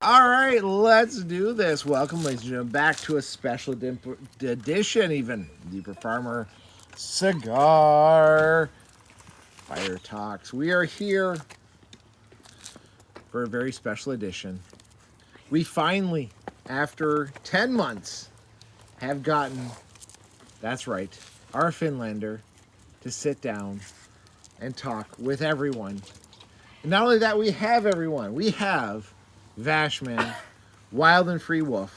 All right, let's do this. Welcome, ladies and gentlemen, back to a special edition, even Deeper Farmer Cigar Fire Talks. We are here for a very special edition. We finally, after 10 months, have gotten, that's right, our Finlander to sit down and talk with everyone. And not only that, we have everyone. We have Vashman, Wild and Free Wolf,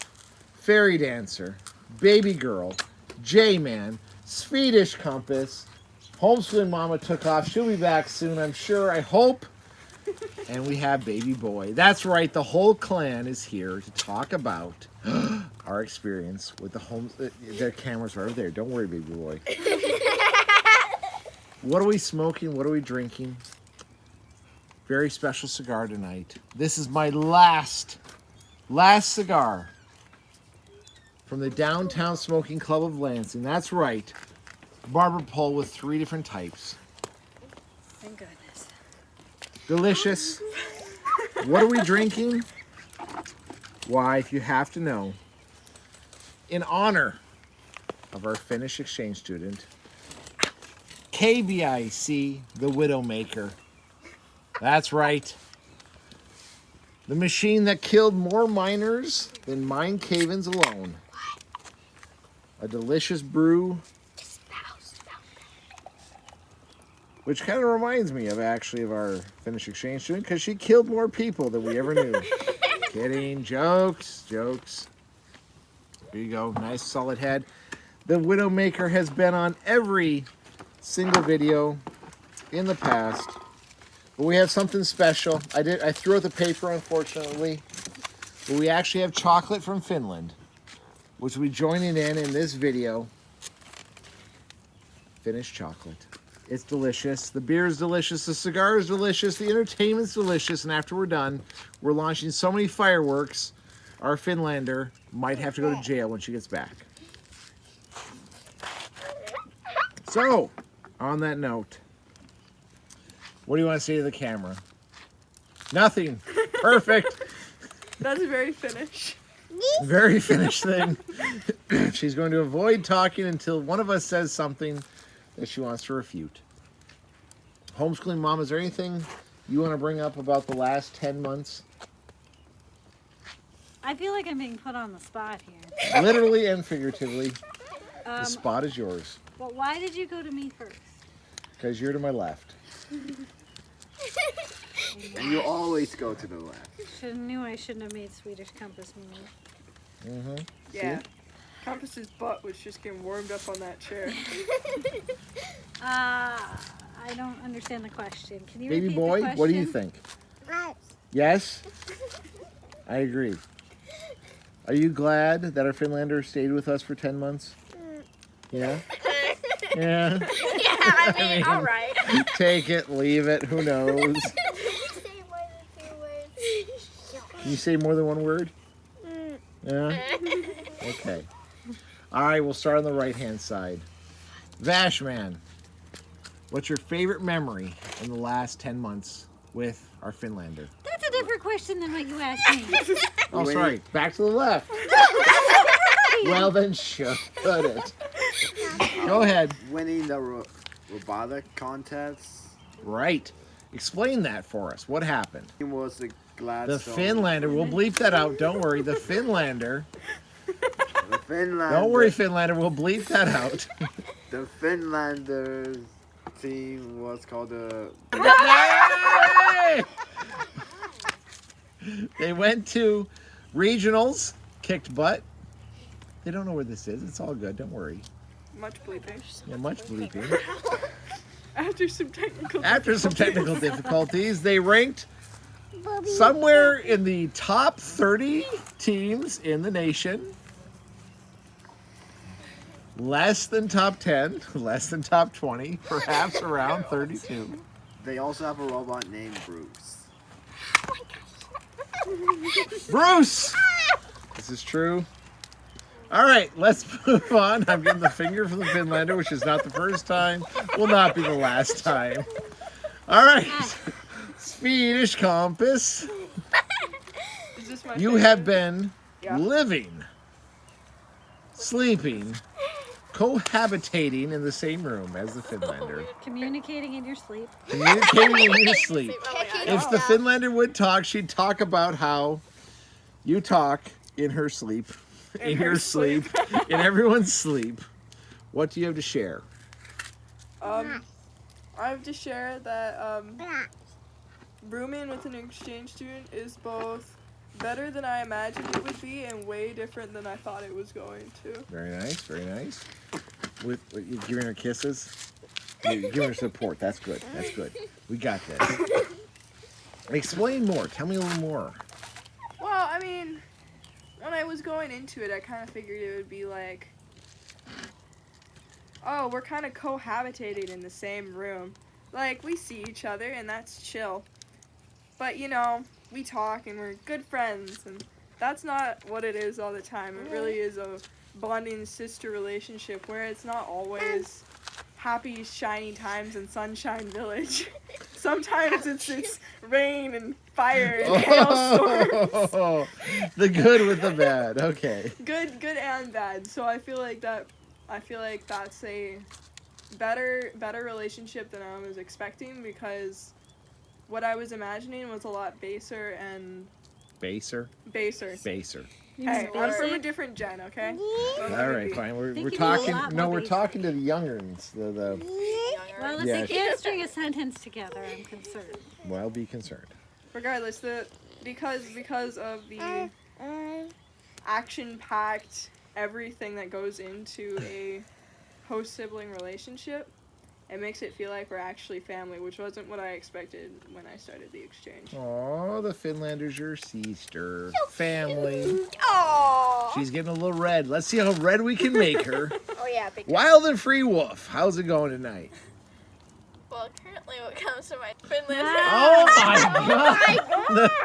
Fairy Dancer, Baby Girl, J-Man, Swedish Compass, Homeschooling Mama took off. She'll be back soon, I'm sure, I hope. And we have Baby Boy. That's right, the whole clan is here to talk about our experience with the home. Their cameras are over there. Don't worry, Baby Boy. What are we smoking? What are we drinking? Very special cigar tonight. This is my last cigar from the Downtown Smoking Club of Lansing. That's right. Barber pole with 3 different types. Thank goodness. Delicious. What are we drinking? Why, if you have to know, in honor of our Finnish exchange student, KBIC, the Widowmaker. That's right. The machine that killed more miners than mine cave-ins alone. A delicious brew. Which kind of reminds me of our Finnish exchange student, because she killed more people than we ever knew. Kidding. Jokes. There you go. Nice solid head. The Widowmaker has been on every single video in the past. But we have something special. I threw out the paper, unfortunately. But we actually have chocolate from Finland, which we'll be joining in this video. Finnish chocolate. It's delicious. The beer is delicious. The cigar is delicious. The entertainment's delicious. And after we're done, we're launching so many fireworks, our Finlander might have to go to jail when she gets back. So, on that note, what do you want to say to the camera? Nothing. Perfect. That's very Finnish. Very Finnish thing. She's going to avoid talking until one of us says something that she wants to refute. Homeschooling Mom, is there anything you want to bring up about the last 10 months? I feel like I'm being put on the spot here. Literally and figuratively. The spot is yours. But why did you go to me first? Because you're to my left. And you always go to the left. Knew I shouldn't have made Swedish Compass move. Mm-hmm. Yeah. Compass's butt was just getting warmed up on that chair. I don't understand the question. Can you Baby repeat boy, the question? what do you think? Yes? I agree. Are you glad that our Finlander stayed with us for 10 months? Yeah? Yeah? Yeah, I mean, all right. Take it, leave it, who knows? Can you say more than 1 word? Yeah? Okay. All right, we'll start on the right-hand side. Vashman, what's your favorite memory in the last 10 months with our Finlander? That's a different question than what you asked me. Oh, sorry. Back to the left. Well, then should it. Go ahead. Winning the robotic contest. Right. Explain that for us. What happened? It was the The Gladstone. Finlander. We'll bleep that out. Don't worry. The Finlander. The Finlander. Don't worry, Finlander. We'll bleep that out. The Finlander team was called the. They went to regionals, kicked butt. They don't know where this is. It's all good. Don't worry. Much bleeping. Yeah, much bleeping. After some technical After some difficulties. technical difficulties, they ranked somewhere in the top 30 teams in the nation. Less than top 10, less than top 20, perhaps around 32. They also have a robot named Bruce. Bruce! This is true. All right, let's move on. I'm getting the finger from the Finlander, which is not the first time, will not be the last time. All right. Swedish Compass. Is this my You favorite. have been Yeah. living, sleeping, cohabitating in the same room as the Finlander. Communicating in your sleep. Communicating in your sleep. Kicking If the stuff. Finlander would talk, she'd talk about how you talk in her sleep, in her your sleep, in everyone's sleep. What do you have to share? I have to share that rooming with an exchange student is both better than I imagined it would be and way different than I thought it was going to. Very nice, very nice. With you giving her kisses? You're giving her support. That's good. That's good. We got this. Explain more. Tell me a little more. Well, I mean, when I was going into it, I kind of figured it would be like, oh, we're kind of cohabitating in the same room. Like, we see each other, and that's chill. But, you know, we talk, and we're good friends, and that's not what it is all the time. It really is a bonding sister relationship where it's not always happy, shiny times in Sunshine Village. Sometimes it's rain and fire and hailstorms. Oh, the good with the bad. Okay. Good and bad. So I feel like that's a better relationship than I was expecting, because what I was imagining was a lot baser. Baser. You Hey, mean I'm from a basic? different gen, okay? All right, fine. We're Think you need a talking. lot No, more we're basic. talking to the younger ones. The Well, if Yeah. they can't string a sentence together, I'm concerned. well, be concerned. Regardless, because of the action-packed everything that goes into a host-sibling relationship, it makes it feel like we're actually family, which wasn't what I expected when I started the exchange. Oh, the Finlander's your sister. Family. Aww. She's getting a little red. Let's see how red we can make her. Oh yeah, big. Wild and Free Wolf. How's it going tonight? Well, currently, what comes to my Finland. Oh my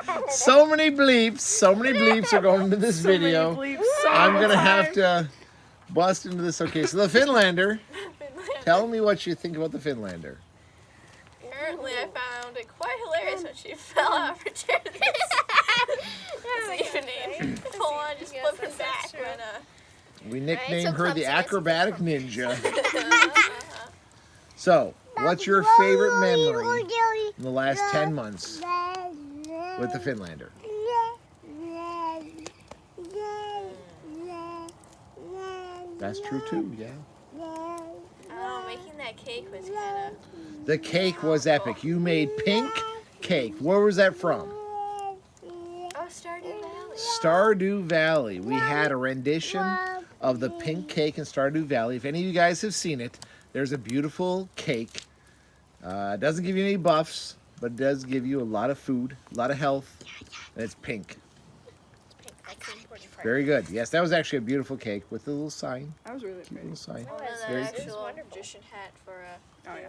god! So many bleeps. So many bleeps are going into this So many video. bleeps, so I'm much gonna have time. to bust into this. Okay, so the Finlander. Tell me what you think about the Finlander. Currently, I found it quite hilarious when she fell out of her chair this evening. Full on just flipping back when We nicknamed so her the clumsy. acrobatic ninja. So, what's your favorite memory in the last 10 months with the Finlander? That's true too, yeah. Oh, making that cake was kind of. The cake was epic. You made pink cake. Where was that from? Oh, Stardew Valley. Stardew Valley. We had a rendition of the pink cake in Stardew Valley. If any of you guys have seen it, there's a beautiful cake. It doesn't give you any buffs, but it does give you a lot of food, a lot of health, and it's pink. That's the important part. Very good. Yes, that was actually a beautiful cake with a little sign. That was really Cute pretty. little sign. Oh, and Very an good. actual magician hat for Oh yeah.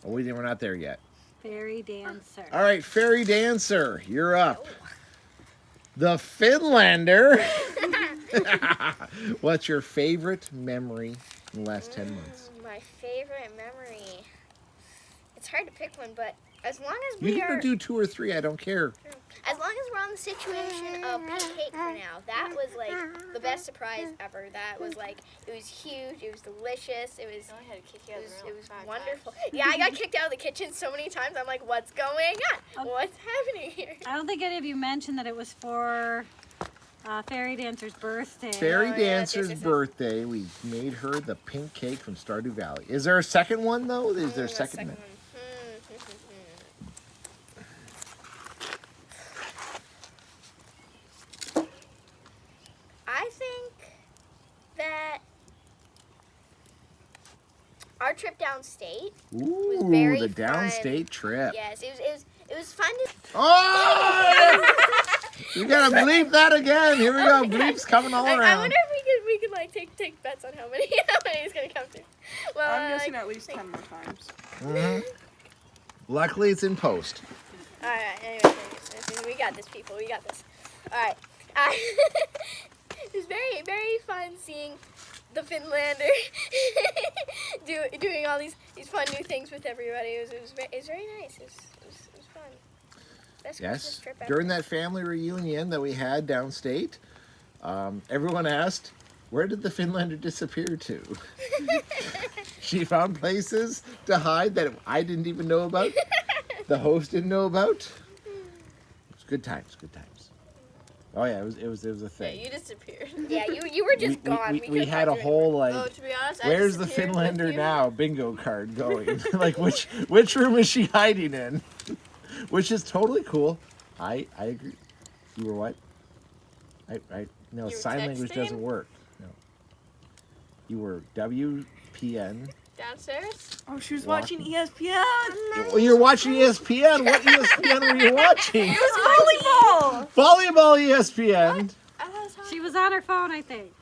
Oh, we're not there yet. Fairy dancer. All right, Fairy Dancer, you're up. The Finlander. What's your favorite memory in the last 10 months? My favorite memory. It's hard to pick one, but as long as You we can are, do 2 or 3, I don't care. as long as we're on the situation of pink cake for now, that was like the best surprise ever. That was like, it was huge, it was delicious, it was, it was wonderful. Yeah, I got kicked out of the kitchen so many times. I'm like, what's going on? What's happening here? I don't think any of you mentioned that it was for Fairy Dancer's birthday. Fairy yeah, Dancer's this is- birthday, we made her the pink cake from Stardew Valley. Is there a second one, though? Is there a second one? I think that our trip downstate. Ooh, very the fun. downstate trip. Yes, it was fun to. Oh! You gotta bleep that again. Here we go. Bleeps coming all I around. wonder if we could like take bets on how many it's gonna come to. Well, I'm guessing at least 10 more times. Mhm. Luckily, it's in post. all right. Anyway, we got this, people. We got this. All right. It was very fun seeing the Finlander doing all these fun new things with everybody. It was very nice. It was fun. Best Christmas Yes. trip ever. During that family reunion that we had downstate, everyone asked, where did the Finlander disappear to? She found places to hide that I didn't even know about. The host didn't know about. It was good times, good times. Oh yeah, it was a Yeah, thing. you disappeared. Yeah, you were just gone. We couldn't had a find you whole like, Oh, to be honest, I where's the disappeared with Finlander you. now bingo card going? Like which room is she hiding in? Which is totally cool. I agree. You were what? I no, You were sign language texting? doesn't work. No. You were WPN. Downstairs? Oh, she was Walking. watching ESPN. Well, you're watching ESPN. What ESPN were you watching? Volleyball. Volleyball ESPN. I thought it was She was on her phone, I think.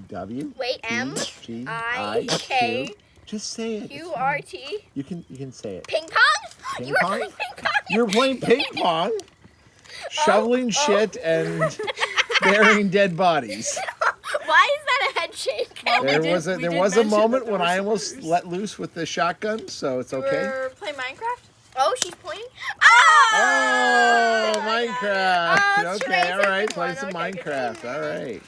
W Wait, M G I K Q. Just say it. It's Q fine. R T. You can say it. Ping pong? Ping You were pong? playing ping pong? You're playing ping pong, shoveling shit, and burying dead bodies. Why is that a head shake? There did- was a we there did was a mention moment that when there I were almost spoilers. let loose with the shotgun, so it's okay. We're playing Minecraft? Oh, she's pointing. Oh, Minecraft. Oh, it's Okay, all Trace right, and play one. some Okay, Minecraft. All right.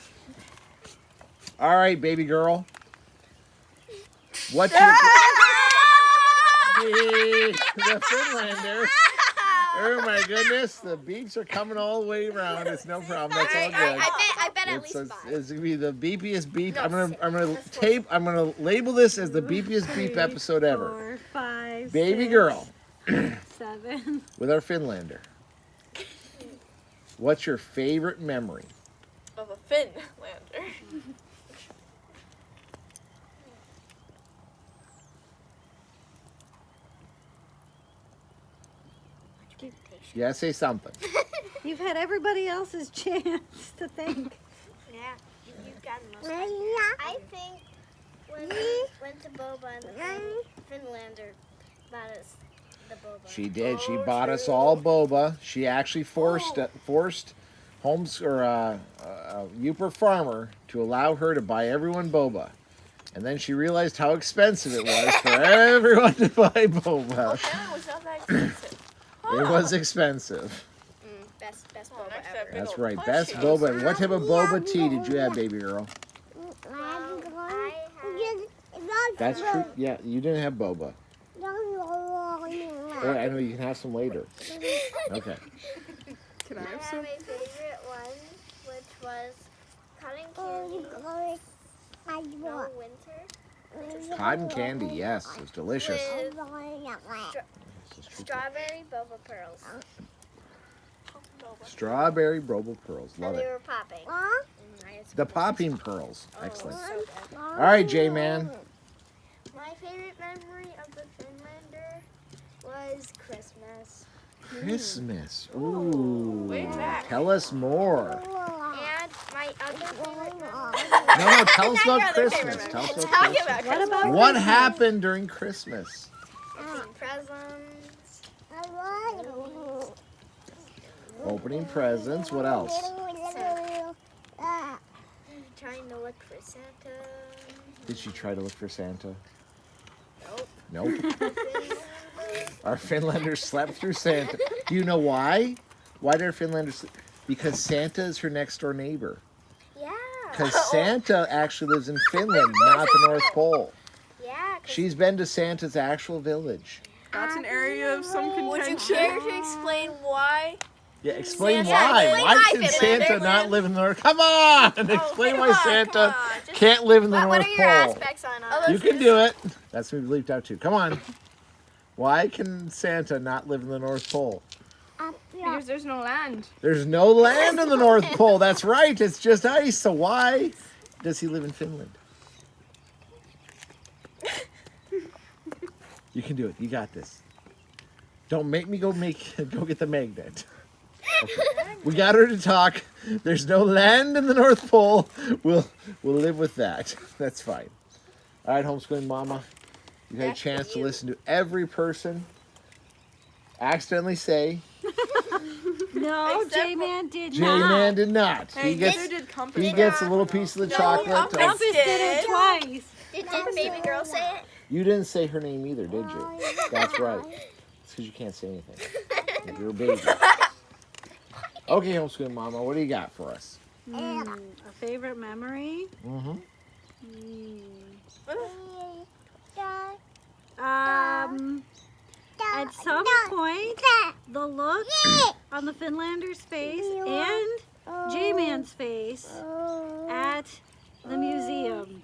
All right, baby girl. What's your the Finlander? Oh my goodness, the beeps are coming all the way around. It's no problem. That's all good. I bet at It's, least five. it's gonna be the beepiest beep. No, I'm gonna label this as the beepiest beep episode ever. 4, 5, Baby 6, girl 7. with our Finlander. What's your favorite memory? Of a Finlander. You gotta say something. You've had everybody else's chance to think. Yeah, you've gotten most of it. I think when we went to Boba and the Finlander bought us the Boba. She did. She bought us all boba. She actually forced Holmes or Uper Farmer to allow her to buy everyone boba. And then she realized how expensive it was for everyone to buy boba. Apparently it was not that expensive. It was expensive. Best Oh, Boba next ever. up, big That's old right. punch Best shoes. boba. What type of boba tea did you have, baby girl? That's true. Yeah, you didn't have boba. Oh, I know you can have some later. Okay. Can I I have have some? a favorite one, which was cotton candy. No winter. Cotton candy, yes, it's delicious. With This is true. strawberry boba pearls. Strawberry boba pearls. Love And they it. were popping. The popping pearls. Excellent. So good. All right, J-Man. My favorite memory of the Finlander was Christmas. Christmas. Ooh. Way back. Tell us more. And my other favorite memory. No, tell us Your about other Christmas. favorite Tell us memory. about Talk Christmas. about What Christmas. about What Christmas? happened during Christmas? Opening presents. Opening presents. What else? Trying to look for Santa. Did she try to look for Santa? Nope. Nope. Our Finlander slept through Santa. Do you know why? Why did our Finlander sleep? Because Santa is her next door neighbor. Yeah. Because Santa actually lives in Finland, not the North Pole. Yeah. 'cause She's been to Santa's actual village. That's an area of some Would you contention. care to explain why? Yeah, explain Santa- why. explain Why why should Finlander Santa not lives- live in the North? Come on! Explain come why on, Santa come on. Just- can't live in the What North are your Pole. aspects on Oh, You can do it. That's what we bleeped out too. Come on. Why can Santa not live in the North Pole? Because there's no land. There's no land in the North Pole. That's right. It's just ice. So why does he live in Finland? You can do it. You got this. Don't make me go get the magnet. Okay. We got her to talk. There's no land in the North Pole. We'll live with that. That's fine. All right, homeschooling mama. You had a Back to chance to you. listen to every person accidentally say No, Except J-Man did J-Man did not. Hey, He gets neither did Compass. he gets a little piece of the No, chocolate. Compass Compass did it did. twice. Did baby girl say it? You didn't say her name either, did you? That's right. It's because you can't say anything. You're a baby. Okay, homeschooling mama, what do you got for us? A favorite memory? Mm-hmm. At some point, the look on the Finlander's face and J-Man's face at the museum,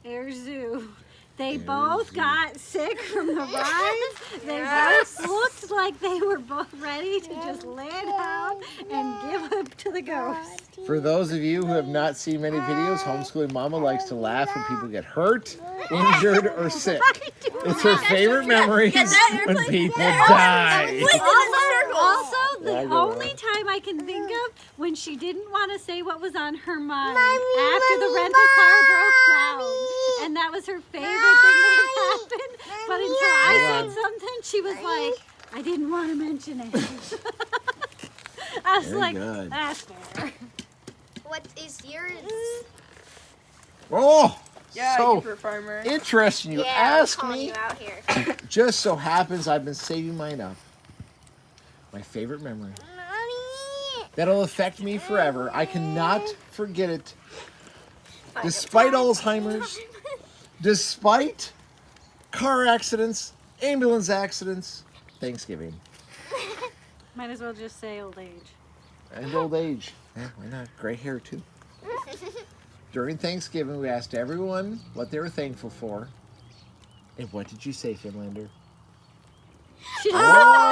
Air Zoo. They both got sick from the rides. They both looked like they were both ready to just lay down and give up to the ghost. For those of you who have not seen many videos, homeschooling mama likes to laugh when people get hurt, injured, or sick. It's her favorite memories when people die. Also, the Yeah, only time I can think of when she didn't want to say what was on her mind after the rental car broke down. And that was her favorite thing that happened. But until I said something, she was like, I didn't want to mention it. I was Very like, good. that's fair. What is yours? Oh, Yeah, so you farmer. interesting. You Yeah, ask I'm calling me. you out here. Just so happens I've been saving mine up. My favorite memory. That'll affect me forever. I cannot forget it. Despite Alzheimer's, despite car accidents, ambulance accidents, Thanksgiving, Might as well just say old age. and old age. Yeah, why not? Gray hair too. During Thanksgiving, we asked everyone what they were thankful for. And what did you say, Finlander?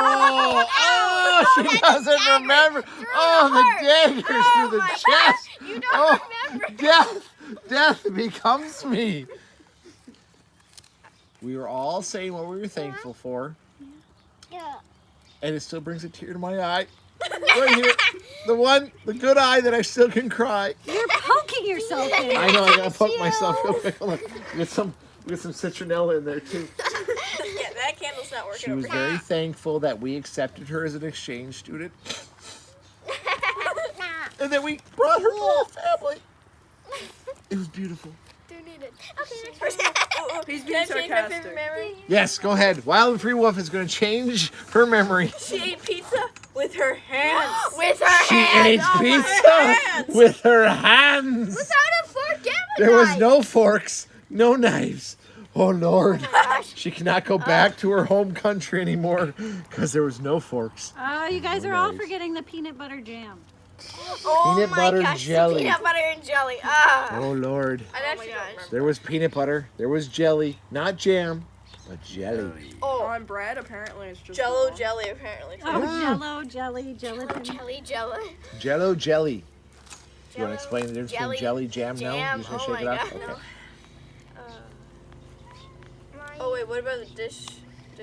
Oh, she doesn't remember. Oh, the daggers through the chest. You don't remember. Death becomes me. We were all saying what we were thankful for, Yeah. and it still brings a tear to my eye. Right here, the good eye that I still can cry. You're poking yourself in. I know, I gotta poke myself real quick. Hold on. We got some citronella in there too. Yeah, that candle's not working She was over here. very thankful that we accepted her as an exchange student, and that we brought her whole family. It was beautiful. Okay, He's Can I being change my favorite sarcastic. memory? Yes, go ahead. Wild and Free Wolf is going to change her memory. She ate pizza with her hands. with her She hands. ate Oh my pizza hands. with her hands. Without a fork and a There was knife. no forks, no knives. Oh, Lord. Gosh. She cannot go back to her home country anymore because there was no forks. Oh, you guys No are all knives. forgetting the peanut butter jam. Oh Peanut my butter gosh, the jelly. Peanut butter and jelly. Ah. Oh, Lord. I actually don't remember. There was peanut butter. There was jelly. Not jam, but jelly. Oh, On bread, apparently it's just Jello raw. jelly apparently. Too. Oh, jello, jelly, gelatin. Jelly, jello. Jello jelly. You want Jello, to explain the difference jelly, between jelly, jam? No? jam. You just going to Oh shake it my off? God, Okay. no. Oh wait, what about the dish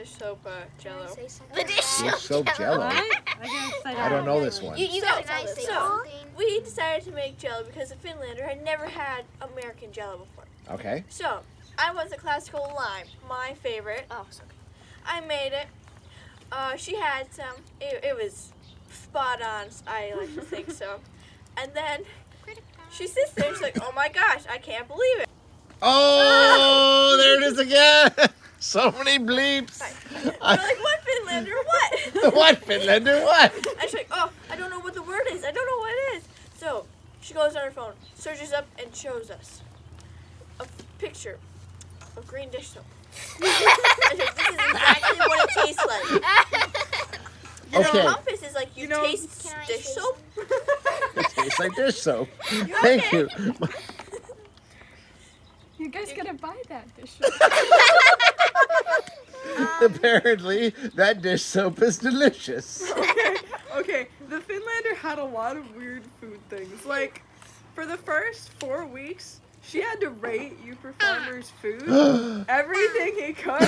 soap jello? The dish Dish soap soap jello. What? I got excited. I don't know this one. You So- got can I say so- something? We decided to make jello because the Finlander had never had American jello before. Okay. So I went to classical lime, my favorite. Oh, sorry. I made it. She had some. It was spot on. I like to think so. And then she sits there. She's like, "Oh my gosh, I can't believe it." Oh, there it is again. So many bleeps. You're like, "What, Finlander? What?" What, Finlander? What? And she's like, "Oh, I don't know what the word is. I don't know what it is." So she goes on her phone, searches up, and shows us a picture of green dish soap. And she's like, "This is exactly what it tastes like." And Okay. the compass is like, you know- taste Can I dish say soap. It tastes like dish soap. Thank you. You guys gotta buy that dish. Apparently, that dish soap is delicious. Okay, the Finlander had a lot of weird food things. Like, for the first 4 weeks, she had to rate you performer's food, everything he cooked,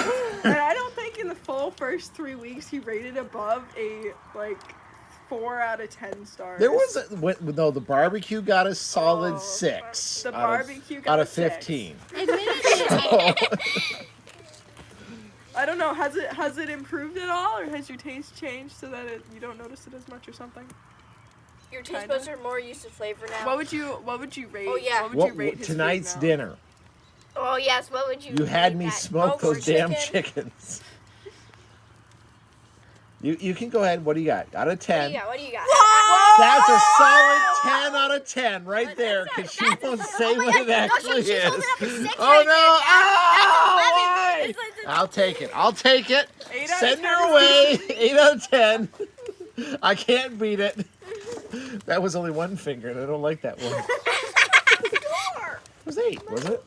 and I don't think in the full first 3 weeks he rated above a, 4 out of 10 stars. There was no, the barbecue got a solid Oh, 6 the out of- barbecue got out a of 6. 15. I don't know, has it improved at all, or has your taste changed so that you don't notice it as much or something? Your taste Kinda. buds are more used to flavor now. What would you rate? Oh, yeah. What would you rate his food Tonight's now? dinner. Oh yes, what would you? You had rate me that? smoke Over those damn chicken. chickens. You can go ahead. What do you got? Out of 10. What do you got? What do you got? Whoa! That's a solid 10 out of 10 right there, because she won't say what it actually she's is. holding up a 6 Oh right no! there. Oh, That's 11. why? I'll take it. I'll take it. 8 out of Send 10 her is away. 8 out of 10. I can't beat it. That was only one finger, and I don't like that one. It was 8, was it?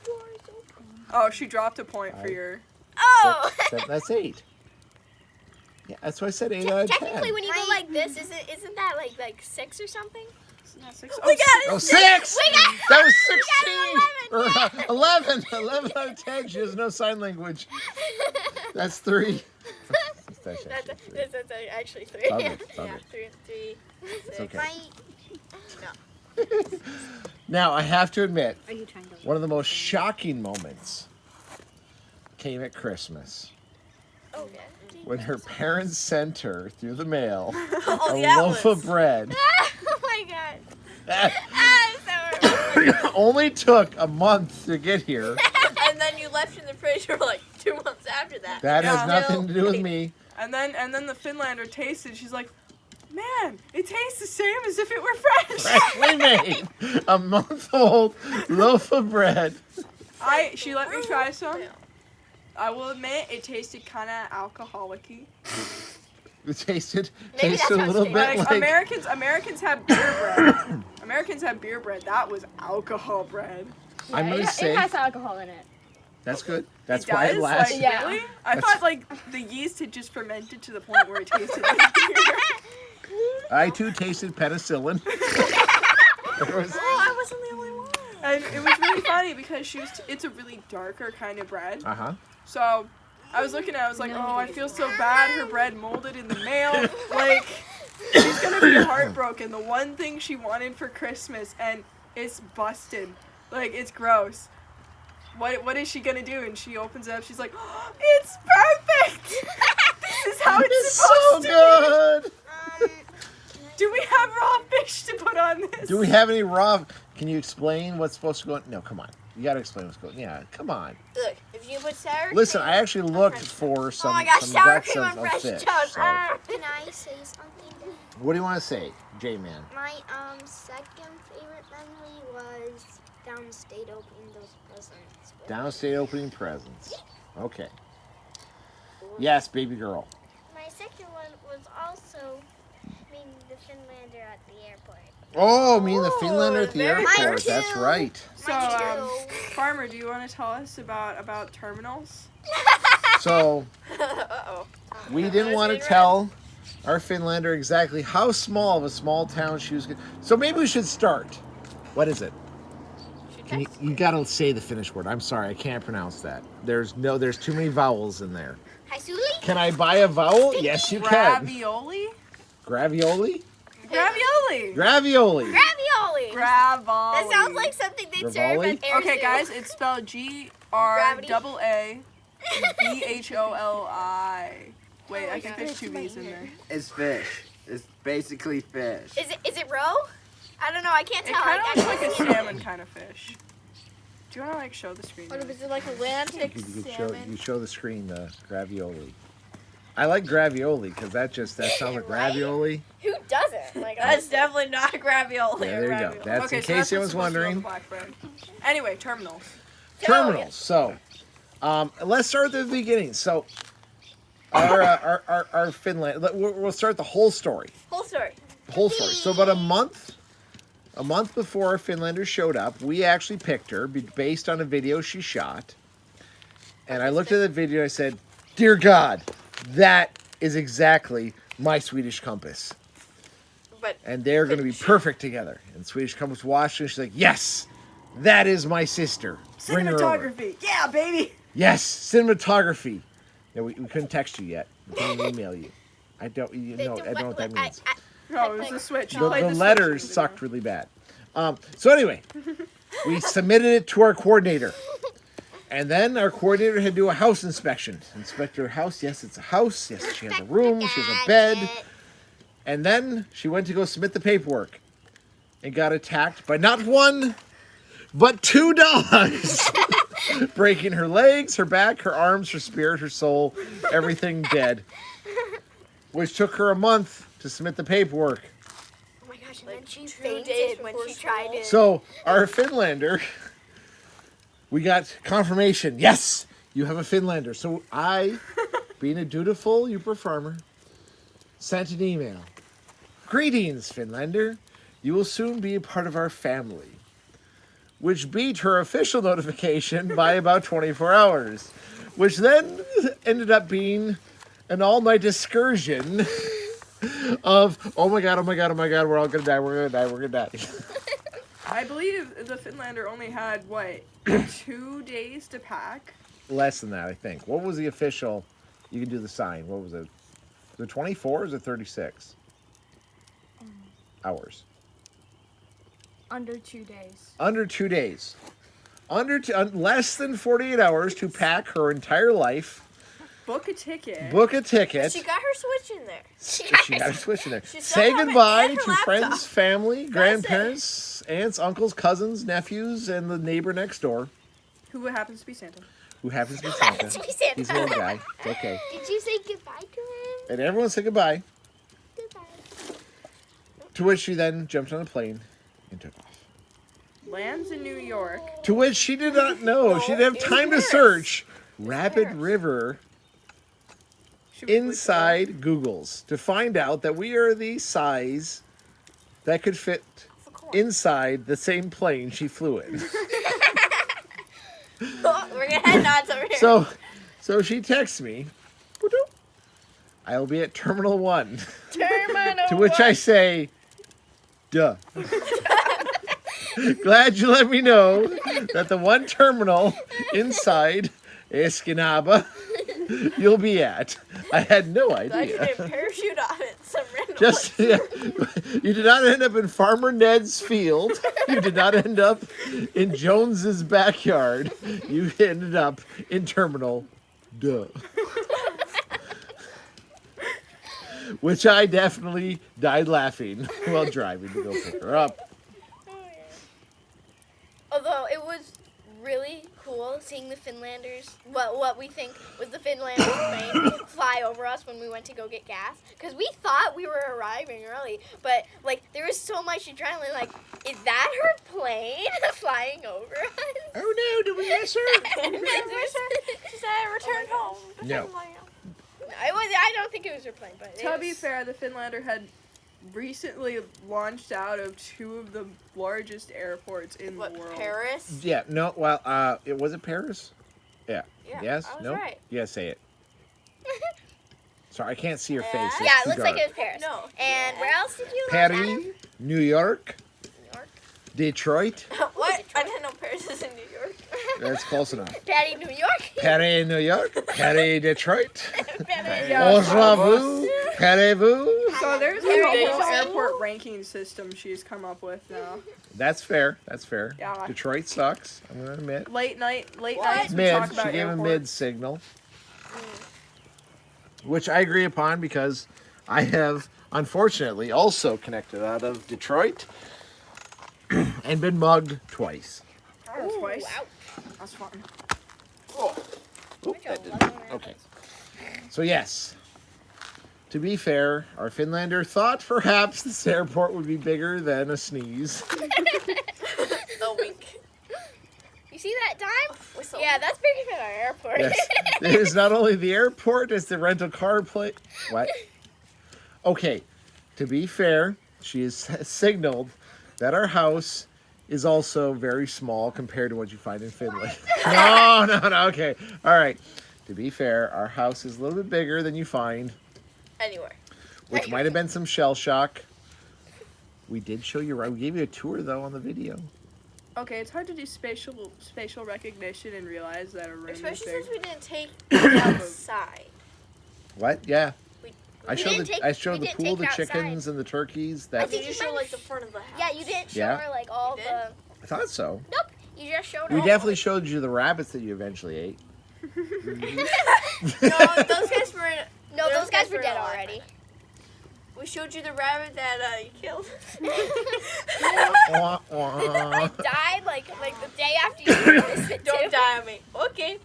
Oh, she dropped a point for your. Oh. That's 8. Yeah, that's why I said 8 out of 10. Technically, when you go like this, isn't that like 6 or something? Not 6. We got it. Oh, 6! We got- That was we 16! got Or 11! 11 out of 10. She has no sign language. That's 3. That's Actually 3. Bug Yeah, it, bug it. 3 and 3. It's okay. My, Now, I have to admit, Are you trying to? one of the most shocking moments came at Christmas oh, when her parents sent her through the mail Oh, a that loaf was. of bread. oh my god. That I'm so only took a month to get here. And then you left in the fridge for like 2 months after that. That Yeah. has nothing to do with me. And then the Finlander tasted. She's like, man, it tastes the same as if it were fresh. Freshly made, a month-old loaf of bread. She let me try some. I will admit, it tasted kind of alcoholic-y. It tasted Maybe that's a how it's little bit Like, like Americans have beer bread. Americans have beer bread. That was alcohol bread. I'm gonna say It has alcohol in it. that's good. That's It why does? it lasts. Like, Yeah. really? I That's- thought like the yeast had just fermented to the point where it tasted like beer. I too tasted penicillin. There was- I wasn't the only one. And it was really funny because it's a really darker kind of bread. Uh-huh. So I was looking at it, I was like, oh, I feel so bad. Her bread molded in the mail. Like, she's going to be heartbroken. The one thing she wanted for Christmas, and it's busted. Like, it's gross. What is she going to do? And she opens it up. She's like, oh, it's perfect. This is how it's It's so supposed to good. Do we have raw fish to put on this? Do we have any raw? Can you explain what's supposed to go on? No, come on. You gotta explain what's going on. Yeah, come on. Look, if you put sour Listen, cream I actually looked French for some, Oh my gosh, some sour guts cream on of fresh fish. toast. So, Can I say something? what do you want to say, J-Man? My second favorite memory was downstate opening those presents. Downstate opening presents. Okay. Yes, baby girl. My second one was also meeting the Finlander at the airport. Oh, me and the Finlander at the very airport. good. That's right. So, Farmer, do you want to tell us about terminals? So Uh-oh. we didn't want to tell our Finlander exactly how small of a small town she was. So maybe we should start. What is it? You gotta say the Finnish word. I'm sorry, I can't pronounce that. There's too many vowels in there. Haisuli? Can I buy a vowel? Yes, you can. Ravioli? Gravioli? Ravioli. Gravioli. Ravioli. Gravoli. That sounds like something they'd serve Gravoli? at Air Okay, Zoo. guys, it's spelled Gravaboli. Wait, I think there's 2 V's in there. It's fish. It's basically fish. Is it roe? I don't know. I can't It tell. kind of I looks like a can't see it. salmon kind of fish. Do you want to like show the screen? What if Maybe? it's like Atlantic You salmon? show the screen the gravioli. I like gravioli because that sounds like Right? ravioli. Who doesn't? Like That's definitely not ravioli. Yeah, or there you go. ravioli. That's Okay, in so case that's you what's was supposed to go on wondering. the black bread. Anyway, terminals. Terminals. So, let's start at the beginning. So, our Finland. We'll start the whole story. Whole story. Whole story. So about a month before our Finlander showed up, we actually picked her based on a video she shot. And I looked at the video and I said, "Dear God, that is exactly my Swedish compass. But And they're going to be perfect together." And Swedish compass watched her and she's like, "Yes, that is my sister. Bring her over." Cinematography. Yeah, baby. Yes, cinematography. No, we couldn't text you yet. We couldn't email you. I don't know what that means. No, it was a switch. You The played the letters switch. sucked really bad. So anyway, we submitted it to our coordinator. And then our coordinator had to do a house inspection. Inspect her house. Yes, it's a house. Yes, she has a room. She has a bed. And then she went to go submit the paperwork and got attacked by not one, but 2 dogs. Breaking her legs, her back, her arms, her spirit, her soul, everything dead. Which took her a month to submit the paperwork. Oh my gosh. And then she 2 fainted days when before she tried school. it. So our Finlander, we got confirmation. Yes, you have a Finlander. So I, being a dutiful Uber farmer, sent an email. Greetings, Finlander. You will soon be a part of our family. Which beat her official notification by about 24 hours. Which then ended up being an all-night excursion of, oh my god, we're all gonna die, we're gonna die. I believe the Finlander only had, what, 2 days to pack? Less than that, I think. What was the official? You can do the sign. What was it? Was it 24 or was it 36 hours? Under 2 days. Under 2 days. Less than 48 hours to pack her entire life. Book a ticket. Book a ticket. She got her Switch in there. She got her Switch in there. She Say still have it goodbye and her to laptop. friends, family, That's grandparents, aunts, uncles, cousins, nephews, and the neighbor next door, Who happens to be Santa. who happens to be Santa. To be Santa. He's an old guy. It's okay. Did you say goodbye to him? And everyone said goodbye. Goodbye. To which she then jumped on a plane and took off. Lands in New York. To which she did not know. She didn't have time to search Rapid River Should we bleep inside Google's to find out that we are the size that could fit inside the same plane she flew in. Oh, we're gonna head nods over here. So she texts me, I'll be at Terminal 1. Terminal To which I say, duh. Glad you let me know that the one terminal inside Escanaba you'll be at. I had no Glad you idea. didn't parachute off it some random Just place. yeah, you did not end up in Farmer Ned's field. You did not end up in Jones's backyard. You ended up in Terminal Duh. Which I definitely died laughing while driving to go pick her up. Although it was really cool seeing the Finlanders, what we think was the Finlanders plane fly over us when we went to go get gas. Because we thought we were arriving early, but like there was so much adrenaline. Like, is that her plane flying over us? Oh no, did we miss her? She said, return home. No. I don't think it was her plane, but To be fair, the Finlander had recently launched out of 2 of the largest airports in What, the world. Paris? Yeah, no, well, it was it Paris? Yeah. Yeah, Yes? I was No? right. Yeah, say it. Sorry, I can't see your Yeah. face. It's Yeah, it too looks like dark. it was Paris. No. And where else did you launch out of? Paris, New York, New York. Detroit. What? I didn't know Paris is in New York. That's close enough. Patty, New York. Paris, New York. Paris, Detroit. Yeah, Bonjour, Carrez-vous. So there's like a whole airport ranking system she's come up with now. That's fair. That's fair. Yeah. Detroit sucks. I'm gonna admit. Late nights we Mid. talk She about gave a airports. mid signal, which I agree upon because I have unfortunately also connected out of Detroit and been mugged twice. Oh, twice. Wow. That's fun. Oop, that didn't- Okay. So yes. To be fair, our Finlander thought perhaps this airport would be bigger than a sneeze. A wink. You see that dime? Whistle. Yeah, that's bigger than our airport. Yes. It is not only the airport, it's the rental car plate. What? Okay. To be fair, she has signaled that our house is also very small compared to what you find in Finland. No, okay. All right. To be fair, our house is a little bit bigger than you find, Anywhere. which might have been some shell shock. We did show you around. We gave you a tour, though, on the video. Okay, it's hard to do spatial recognition and realize that a room Especially is big. since we didn't take it outside. What? Yeah. We- I showed didn't the take- I showed we the didn't pool, take the it outside. chickens, and the turkeys. I That think Did you show like the front of the house? Yeah, you didn't show Yeah. her like all You the. I thought so. Nope, you just showed her. We all definitely showed you the rabbits that you eventually ate. No, those guys were. No, those guys were were dead alive. already. We showed you the rabbit that you killed. Wah, wah. Died like the day after you released it. Don't too. die on me. Okay.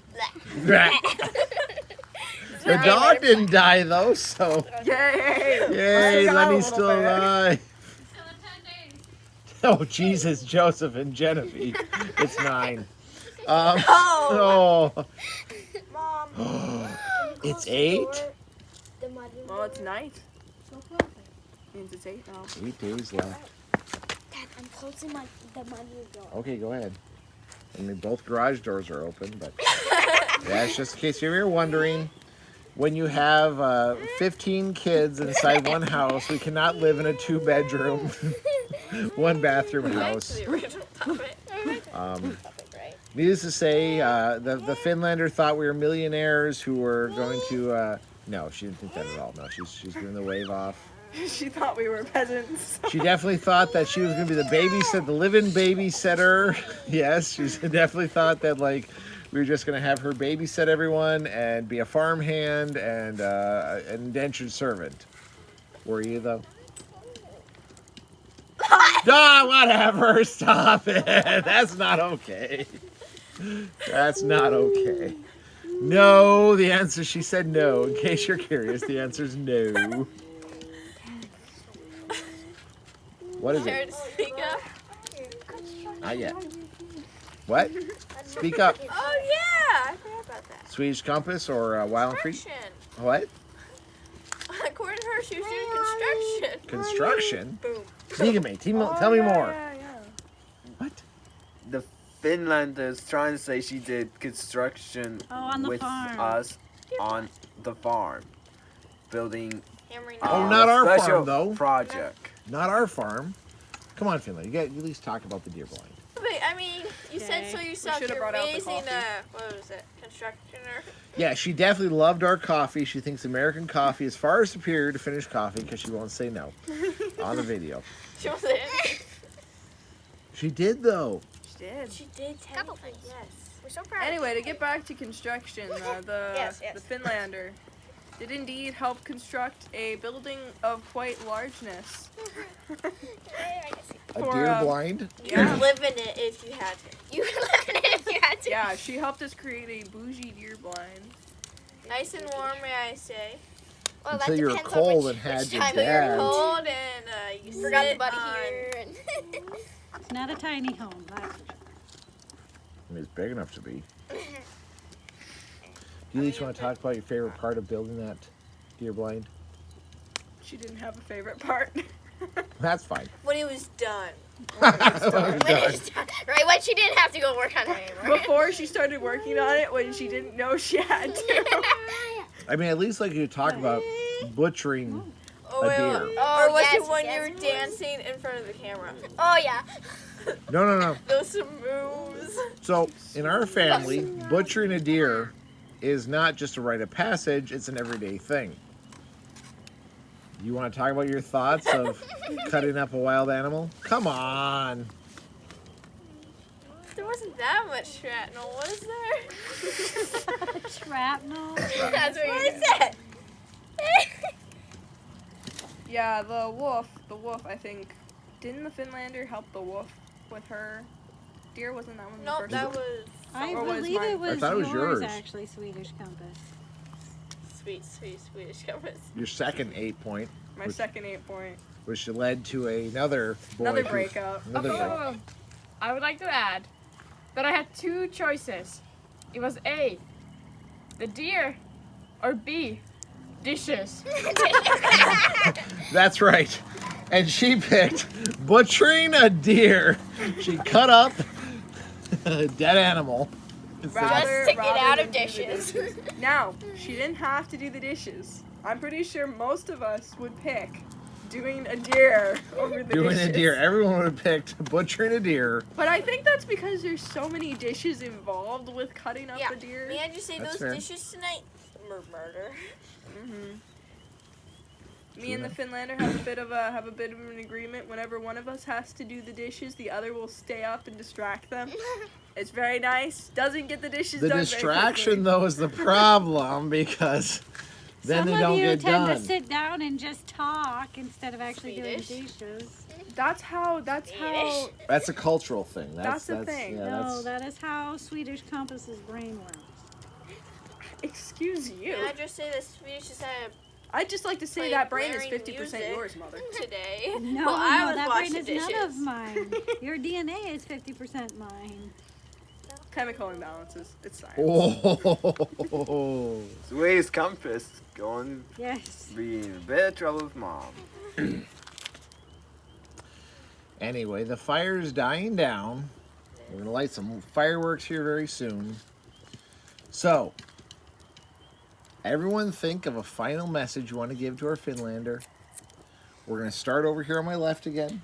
The dog didn't die though, so Yay! yay, got a Lenny's little still bit. alive. Still in 10 days. Oh, Jesus, Joseph and Genevieve. It's 9. Oh. Oh. Mom. It's 8? Well, it's night. Means it's 8 now. 8 days left. Dad, I'm closing the money door. Okay, go ahead. I mean, both garage doors are open, but that's just in case you're wondering. When you have 15 kids inside one house, we cannot live in a 2-bedroom, 1-bathroom house. Needless to say, the Finlander thought we were millionaires who were going to. No, she didn't think that at all. No, she's giving the wave off. She thought we were peasants. She definitely thought that she was going to be the babysitter, the live-in babysitter. Yes, she definitely thought that like we were just going to have her babysit everyone and be a farmhand and an indentured servant. Were you though? Whatever. Stop it. That's not okay. That's not okay. No, the answer, she said no. In case you're curious, the answer is no. What is Care it? to speak up? Not yet. What? Speak up. Oh yeah, I forgot about that. Swedish Compass or Wild and Free? Construction. What? According to her, she was doing construction. Construction? Boom. Dígame, tell me more. Yeah. What? The Finlander's trying to say she did construction on the with farm. us on the farm, building. Hammering. Oh, not our special farm, though. Project. Not our farm. Come on, Finland. You got at least talk about the deer blind. Wait, I mean, you said so Okay. yourself. should've You're brought out the raising coffee. what was it? Constructioner. Yeah, she definitely loved our coffee. She thinks American coffee is far superior to Finnish coffee because she won't say no on the video. She was there. She did, though. She did. She did technically, yes. We're so proud. Anyway, to get back to construction, the Yes. Finlander did indeed help construct a building of quite largeness. A For, deer blind? You would live in it if you had to. You could live in it if you had to. Yeah, she helped us create a bougie deer blind. Nice and warm, may I say. Well, Until that you were depends on cold which- and had which your time of You're year. dad. cold and you Forgot the sit buddy on- here. And It's not a tiny home. That's for sure. I mean, it's big enough to be. Do you each want to talk about your favorite part of building that deer blind? She didn't have a favorite part. That's fine. When he was done. when it's done. Right when she didn't have to go work on it anymore. Before she started working on it, when she didn't know she had to. I mean, at least like you talk about butchering. Oh, A wait, deer. wait. Oh, Or was yes, it when yes. you were dancing in front of the camera? Oh yeah. No. Those some moves. So, in our family, butchering a deer is not just a rite of passage, it's an everyday thing. You want to talk about your thoughts of cutting up a wild animal? Come on. There wasn't that much shrapnel, was there? Shrapnel. That's what What you is that? Yeah, the wolf, I think. Didn't the Finlander help the wolf with her deer? Wasn't that one the Nope, first that one? was I Or was believe mine- it was I thought it was yours. actually, Swedish Compass. sweet Swedish compass. Your second 8-point, My second 8-point. which led to another boy. Another who- breakup. Another break. I would like to add that I had 2 choices. It was A, the deer, or B, dishes. That's right. And she picked butchering a deer. She cut up a dead animal. Rather- Just to get rather out than of do the dishes. Now, she didn't have to do the dishes. I'm pretty sure most of us would pick doing a deer over the Doing dishes. a deer. Everyone would have picked butchering a deer. But I think that's because there's so many dishes involved with cutting up Yeah. a deer. May I just say That's those fair. dishes tonight? Murder. Me and the Finlander have a bit of an agreement. Whenever one of us has to do the dishes, the other will stay up and distract them. It's very nice. Doesn't get the dishes The done. distraction, though, is the problem because then Some they of don't you get tend done. to sit down and just talk instead of actually Swedish. doing dishes. That's how. That's a cultural thing. That's the thing. Yeah, No, that's, that is how Swedish Compass's brain works. Excuse you. May I just say the Swedish just had a I'd just like to say Playing that brain is blaring 50% music. yours, Mother. Today. No, Well, I no, was that brain washing is dishes. none of mine. Your DNA is 50% mine. Chemical imbalances. It's science. Oh. Swedish compass going Yes. to be in a bit of trouble with Mom. Anyway, the fire's dying down. We're gonna light some fireworks here very soon. So, everyone think of a final message you want to give to our Finlander. We're gonna start over here on my left again.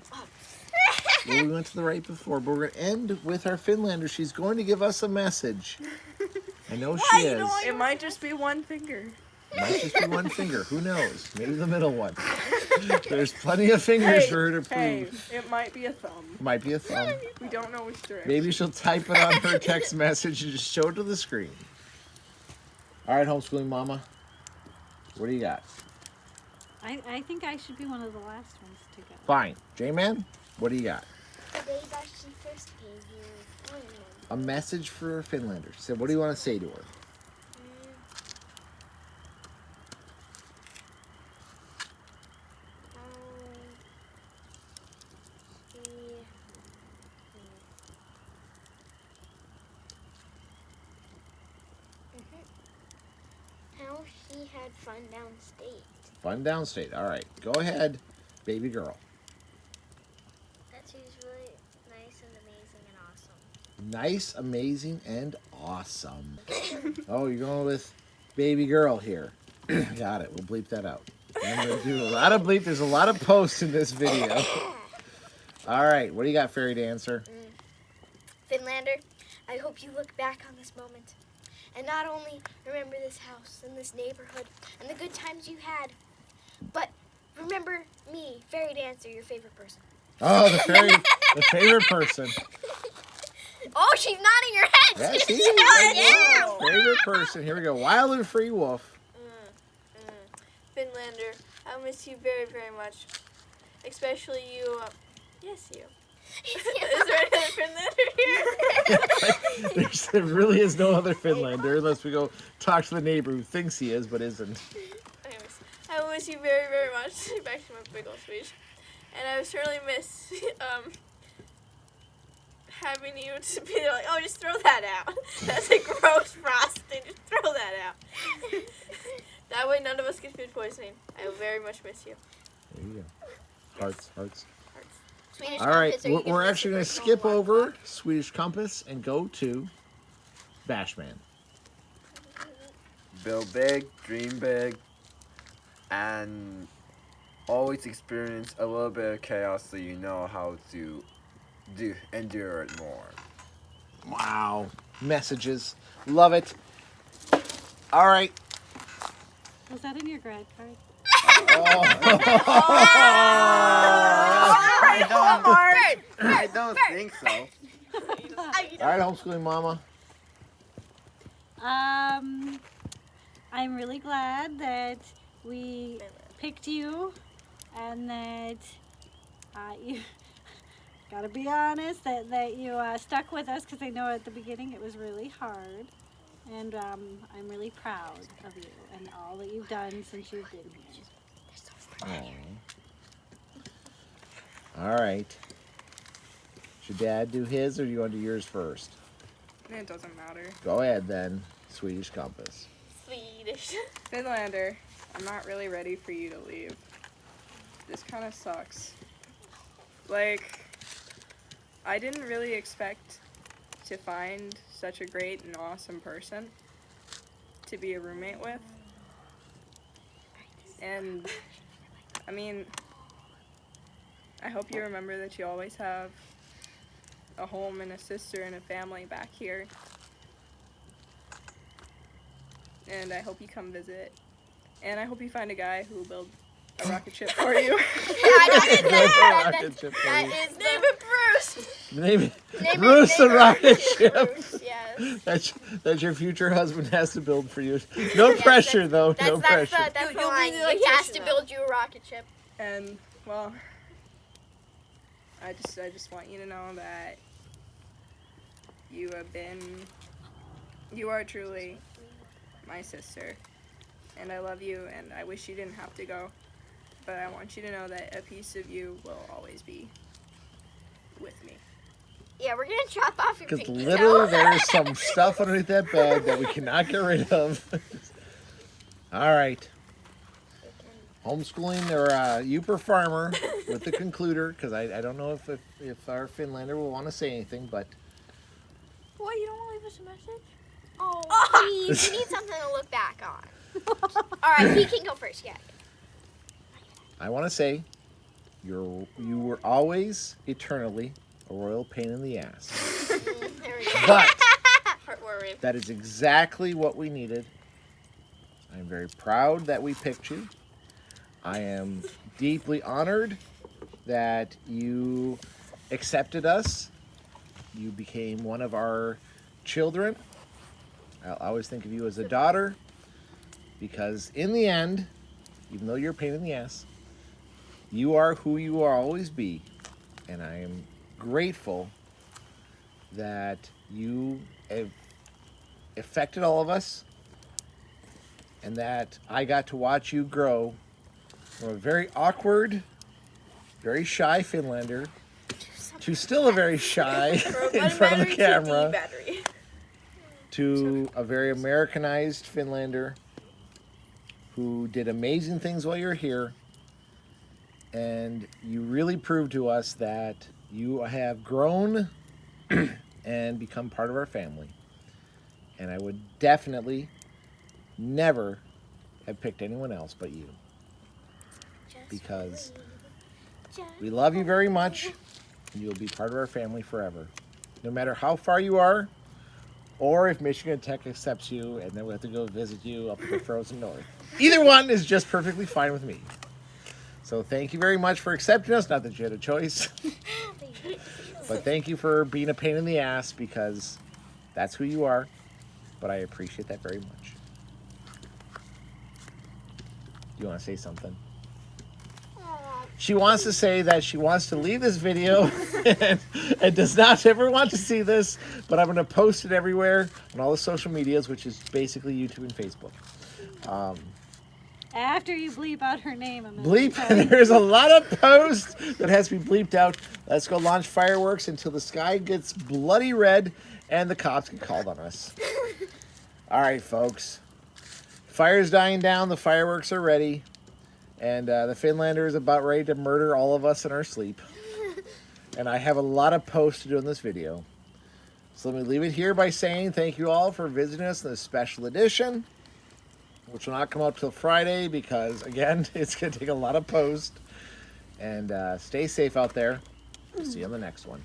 Well, we went to the right before, but we're gonna end with our Finlander. She's going to give us a message. I know she is. It might just be one finger. It might just be one finger. Who knows? Maybe the middle one. There's plenty of fingers for her to Hey, prove. it might be a thumb. Might be a thumb. We don't know which direction. Maybe she'll type it on her text message and just show it to the screen. All right, homeschooling mama. What do you got? I think I should be one of the last ones to go. Fine. J-Man, what do you got? The day that she first gave you A message for Finlander. She said, what do you want to say to her? how she had fun downstate. Fun downstate. All right. Go ahead, baby girl. That she was really nice and amazing and awesome. Nice, amazing, and awesome. Oh, you're going with baby girl here. Got it. We'll bleep that out. I'm going to do a lot of bleep. There's a lot of posts in this video. All right. What do you got, Fairy Dancer? Finlander, I hope you look back on this moment and not only remember this house and this neighborhood and the good times you had, but remember me, Fairy Dancer, your favorite person. Oh, the favorite person. Oh, she's nodding her head. Yes, She's he is. nodding her head. Favorite person. Here we go. Wild and free wolf. Finlander, I miss you very, very much. Especially you. Yes, you. Is there another Finlander here? There really is no other Finlander unless we go talk to the neighbor who thinks he is but isn't. Anyways, I miss you very, very much. Back to my big old speech. And I would certainly miss having you to be like, oh, just throw that out. That's a gross frosting. Just throw that out. That way none of us get food poisoning. I will very much miss you. There you go. Hearts, hearts. Swedish All right, Compass, are you giving we're us actually a going to personal skip one? over Swedish Compass and go to Bashman. Build big, dream big, and always experience a little bit of chaos so you know how to endure it more. Wow. Messages. Love it. All right. Was that in your grad card? I don't think so. All right, homeschooling mama. I'm really glad that we picked you and that you gotta be honest that you stuck with us because I know at the beginning it was really hard, and I'm really proud of you and all that you've done since you've been here. All right. Should Dad do his or do you want to do yours first? It doesn't matter. Go ahead then, Swedish Compass. Swedish. Finlander, I'm not really ready for you to leave. This kind of sucks. Like, I didn't really expect to find such a great and awesome person to be a roommate with. And, I mean, I hope you remember that you always have a home and a sister and a family back here. And I hope you come visit. And I hope you find a guy who will build a rocket ship for you. Rocket ship for That you. is Name it Bruce. Name it Name Bruce it the rocket ship. Bruce, yes. That's your future husband has to build for you. No pressure though. No pressure. That's You'll the be line. the He has to electrician, build you a rocket ship. And, well, I just want you to know that you are truly my sister. and I love you, and I wish you didn't have to go. But I want you to know that a piece of you will always be with me. Yeah, we're gonna chop off your Because pinky literally toe. there is some stuff underneath that bed that we cannot get rid of. All right. Homeschooling or Uper Farmer with the concluder, because I don't know if our Finlander will want to say anything, but What, you don't want to leave us a message? Oh, please, we need something to look back on. All right, he can go first. Yeah. I want to say you were always eternally a royal pain in the ass. There we go. But Heartwarming. that is exactly what we needed. I'm very proud that we picked you. I am deeply honored that you accepted us. You became one of our children. I'll always think of you as a daughter, because in the end, even though you're a pain in the ass, you are who you will always be. And I am grateful that you have affected all of us, and that I got to watch you grow from a very awkward, very shy Finlander to still a very shy in front of the camera to a very Americanized Finlander who did amazing things while you're here. And you really proved to us that you have grown and become part of our family. And I would definitely never have picked anyone else but you, because we love you very much, and you'll be part of our family forever. No matter how far you are, or if Michigan Tech accepts you and then we have to go visit you up in the frozen north. Either one is just perfectly fine with me. So thank you very much for accepting us. Not that you had a choice, but thank you for being a pain in the ass, because that's who you are. But I appreciate that very much. You want to say something? She wants to say that she wants to leave this video and does not ever want to see this, but I'm going to post it everywhere on all the social medias, which is basically YouTube and Facebook. After you bleep out her name, I'm gonna Bleep. tell you. There's a lot of posts that has to be bleeped out. Let's go launch fireworks until the sky gets bloody red and the cops get called on us. All right, folks. Fire's dying down. The fireworks are ready. And the Finlander is about ready to murder all of us in our sleep. And I have a lot of posts to do in this video. So let me leave it here by saying thank you all for visiting us in this special edition, which will not come out till Friday because, again, it's going to take a lot of post. And stay safe out there. See you on the next one.